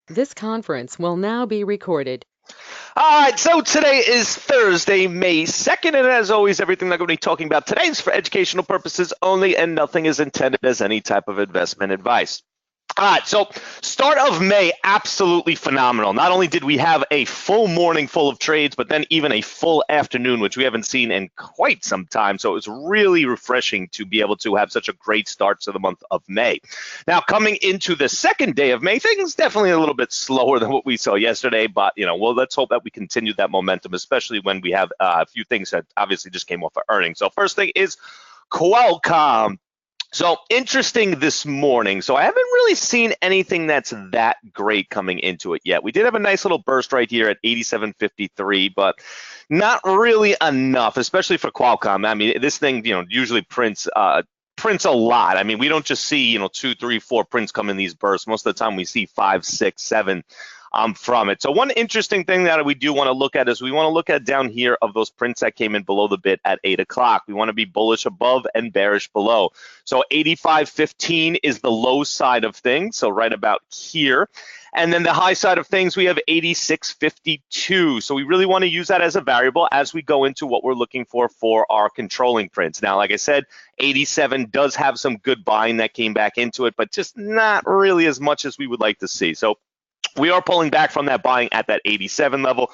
This conference will now be recorded. All right, so today is Thursday, May 2nd, and as always, everything that we're going to be talking about today is for educational purposes only, and nothing is intended as any type of investment advice. All right, so start of May, absolutely phenomenal. Not only did we have a full morning full of trades, but then even a full afternoon, which we haven't seen in quite some time. So it was really refreshing to be able to have such a great start to the month of May. Now, coming into the second day of May, things definitely a little bit slower than what we saw yesterday, but well, let's hope that we continue that momentum, especially when we have a few things that obviously just came off of earnings. So first thing is Qualcomm. So interesting this morning. So I haven't really seen anything that's that great coming into it yet. We did have a nice little burst right here at 87.53, but not really enough, especially for Qualcomm. I mean, this thing, usually prints a lot. I mean, we don't just see, 2, 3, 4 prints come in these bursts. Most of the time we see 5, 6, 7 from it. So one interesting thing that we do want to look at is we want to look at down here of those prints that came in below the bid at 8 o'clock. We want to be bullish above and bearish below. So 85.15 is the low side of things, so right about here. And then the high side of things, we have 86.52. So we really want to use that as a variable as we go into what we're looking for our controlling prints. Now, like I said, 87 does have some good buying that came back into it, but just not really as much as we would like to see. So we are pulling back from that buying at that 87 level.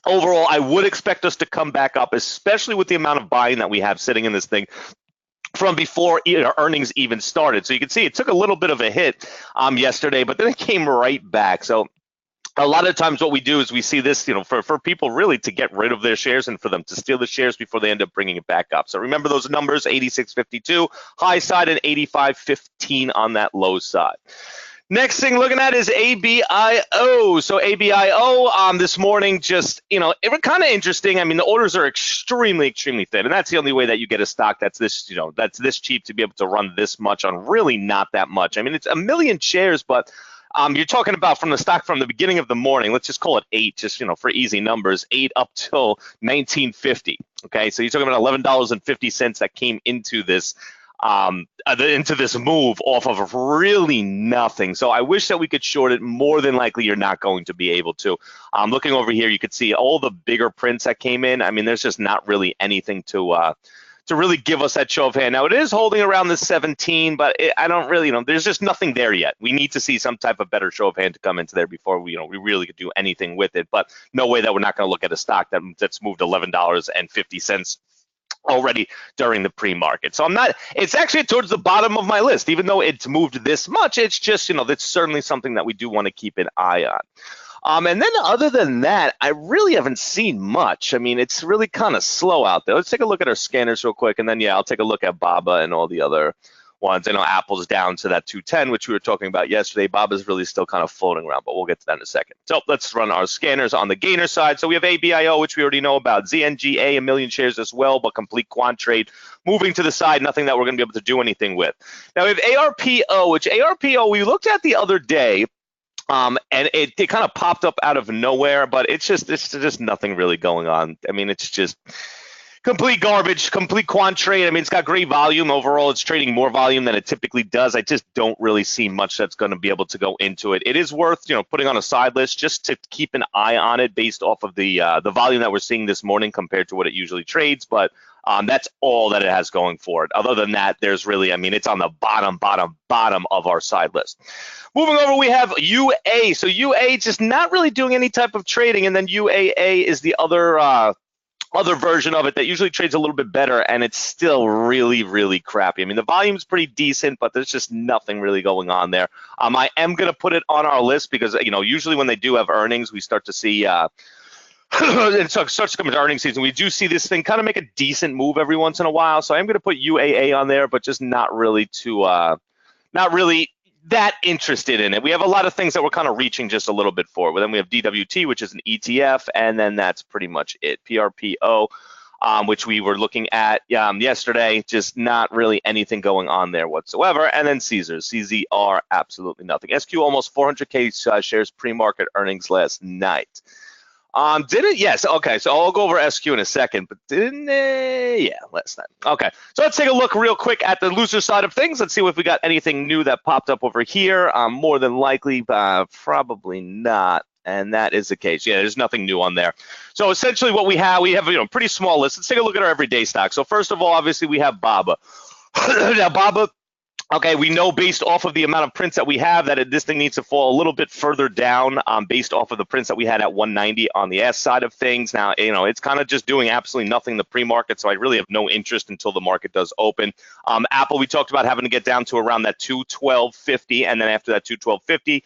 Overall, I would expect us to come back up, especially with the amount of buying that we have sitting in this thing from before earnings even started. So you can see it took a little bit of a hit yesterday, but then it came right back. So a lot of times what we do is we see this, for people really to get rid of their shares and for them to steal the shares before they end up bringing it back up. So remember those numbers, 86.52 high side and 85.15 on that low side. Next thing looking at is ABIO. So ABIO this morning just, it was kind of interesting. I mean, the orders are extremely, extremely thin, and that's the only way that you get a stock that's this, that's this cheap to be able to run this much on really not that much. I mean, it's a million shares, but you're talking about from the stock from the beginning of the morning, let's just call it 8, just, for easy numbers, 8 up till 1950. Okay, so you're talking about $11.50 that came into this move off of really nothing. So I wish that we could short it. More than likely, you're not going to be able to. Looking over here, you could see all the bigger prints that came in. I mean, there's just not really anything to really give us that show of hand. Now, it is holding around the 17, but I don't really, there's just nothing there yet. We need to see some type of better show of hand to come into there before we really could do anything with it. But no way that we're not going to look at a stock that's moved $11.50 already during the pre-market. So it's actually towards the bottom of my list, even though it's moved this much. It's just, that's certainly something that we do want to keep an eye on. And then other than that, I really haven't seen much. I mean, it's really kind of slow out there. Let's take a look at our scanners real quick, and then, I'll take a look at BABA and all the other ones. I know Apple's down to that 210, which we were talking about yesterday. BABA's really still kind of floating around, but we'll get to that in a second. So let's run our scanners on the gainer side. So we have ABIO, which we already know about. ZNGA, a million shares as well, but complete quant trade. Moving to the side, nothing that we're going to be able to do anything with. Now we have ARPO, which ARPO we looked at the other day. And it kind of popped up out of nowhere, but it's just nothing really going on. I mean, it's just complete garbage, complete quant trade. I mean, it's got great volume overall. It's trading more volume than it typically does. I just don't really see much that's going to be able to go into it. It is worth, putting on a side list just to keep an eye on it based off of the volume that we're seeing this morning compared to what it usually trades. But that's all that it has going for it. Other than that, there's really, I mean, it's on the bottom of our side list. Moving over, we have UA. So UA just not really doing any type of trading, and then UAA is the other version of it that usually trades a little bit better, and it's still really, really crappy. I mean, the volume's pretty decent, but there's just nothing really going on there. I am going to put it on our list because, usually when they do have earnings, we start to see it starts to come into earnings season. We do see this thing kind of make a decent move every once in a while, so I am going to put UAA on there, but just not really that interested in it. We have a lot of things that we're kind of reaching just a little bit for. But then we have DWT, which is an ETF, and then that's pretty much it. PRPO, which we were looking at yesterday, just not really anything going on there whatsoever. And then Caesars, CZR, absolutely nothing. SQ almost 400K shares pre-market earnings last night. Did it? Yes. Okay. So I'll go over SQ in a second, but didn't it? Yeah, last time. Okay. So let's take a look real quick at the loser side of things. Let's see if we got anything new that popped up over here. More than likely, probably not. And that is the case. Yeah, there's nothing new on there. So essentially what we have pretty small list. Let's take a look at our everyday stock. So first of all, obviously we have BABA. Now BABA, okay, we know based off of the amount of prints that we have that this thing needs to fall a little bit further down based off of the prints that we had at 190 on the S side of things. Now, it's kind of just doing absolutely nothing in the pre-market, so I really have no interest until the market does open. Apple, we talked about having to get down to around that 212.50, and then after that 212.50,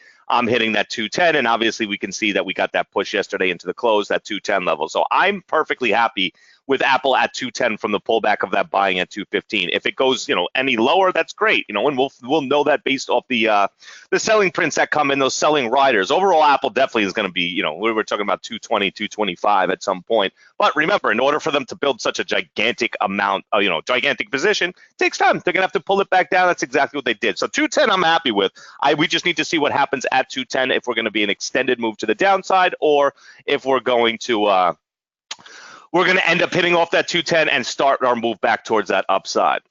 hitting that 210, and obviously we can see that we got that push yesterday into the close, that 210 level. So I'm perfectly happy with Apple at 210 from the pullback of that buying at 215. If it goes, any lower, that's great, and we'll know that based off the selling prints that come in, those selling riders. Overall, Apple definitely is going to be, we were talking about 220, 225 at some point. But remember, in order for them to build such a gigantic amount, gigantic position, it takes time. They're going to have to pull it back down. That's exactly what they did. So 210, I'm happy with. We just need to see what happens at 210 if we're going to be an extended move to the downside, or if we're going to end up hitting off that 210 and start our move back towards that upside.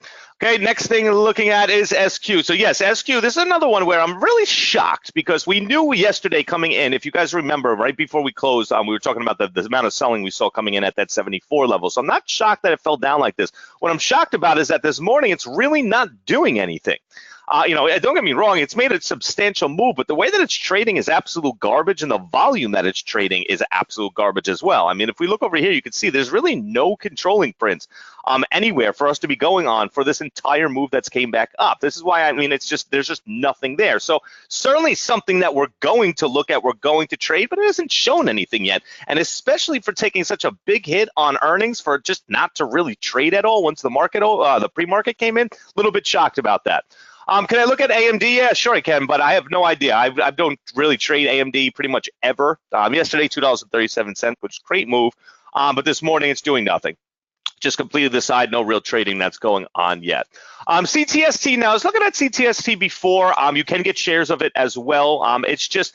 Okay, next thing we're looking at is SQ. So yes, SQ, this is another one where I'm really shocked because we knew yesterday coming in, if you guys remember, right before we closed, we were talking about the amount of selling we saw coming in at that 74 level. So I'm not shocked that it fell down like this. What I'm shocked about is that this morning it's really not doing anything. Don't get me wrong, it's made a substantial move, but the way that it's trading is absolute garbage, and the volume that it's trading is absolute garbage as well. I mean, if we look over here, you can see there's really no controlling prints anywhere for us to be going on for this entire move that's came back up. This is why, there's just nothing there. So certainly something that we're going to look at, we're going to trade, but it hasn't shown anything yet. And especially for taking such a big hit on earnings, for just not to really trade at all once the market, the pre-market came in, a little bit shocked about that. Can I look at AMD? Yeah, sure I can, but I have no idea. I don't really trade AMD pretty much ever. Yesterday, $2.37, which is a great move, but this morning it's doing nothing. Just completed the side, no real trading that's going on yet. CTST, now I was looking at CTST before. You can get shares of it as well. It's just,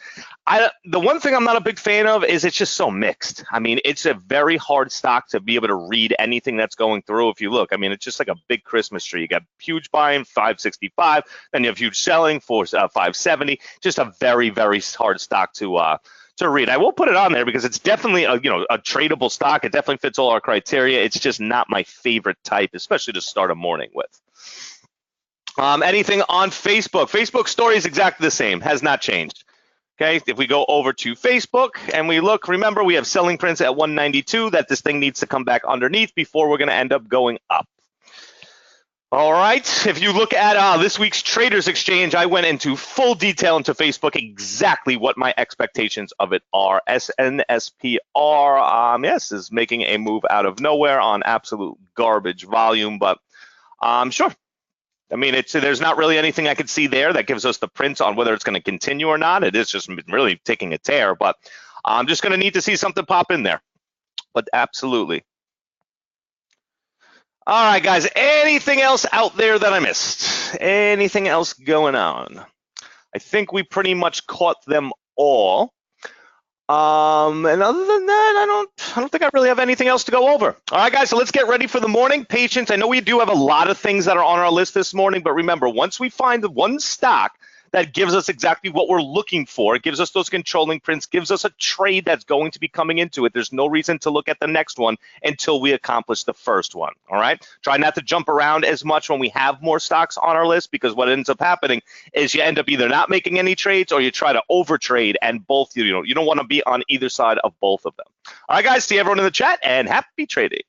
the one thing I'm not a big fan of is it's just so mixed. It's a very hard stock to be able to read anything that's going through. If you look, it's just like a big Christmas tree. You got huge buying, 565, then you have huge selling for 570. Just a very, very hard stock to read. I will put it on there because it's definitely a tradable stock. It definitely fits all our criteria. It's just not my favorite type, especially to start a morning with. Anything on Facebook? Facebook story is exactly the same, has not changed. Okay, if we go over to Facebook and we look, remember we have selling prints at 192 that this thing needs to come back underneath before we're going to end up going up. All right, if you look at this week's Traders Exchange, I went into full detail into Facebook exactly what my expectations of it are. SNSPR, yes, is making a move out of nowhere on absolute garbage volume, but sure. There's not really anything I could see there that gives us the prints on whether it's going to continue or not. It is just really taking a tear, but I'm just going to need to see something pop in there. But absolutely. All right, guys, anything else out there that I missed? Anything else going on? I think we pretty much caught them all. And other than that, I don't think I really have anything else to go over. All right, guys, so let's get ready for the morning. Patience, I know we do have a lot of things that are on our list this morning, but remember, once we find the one stock that gives us exactly what we're looking for, it gives us those controlling prints, gives us a trade that's going to be coming into it, there's no reason to look at the next one until we accomplish the first one, all right? Try not to jump around as much when we have more stocks on our list, because what ends up happening is you end up either not making any trades or you try to overtrade, and both, you don't want to be on either side of both of them. All right, guys, see everyone in the chat, and happy trading.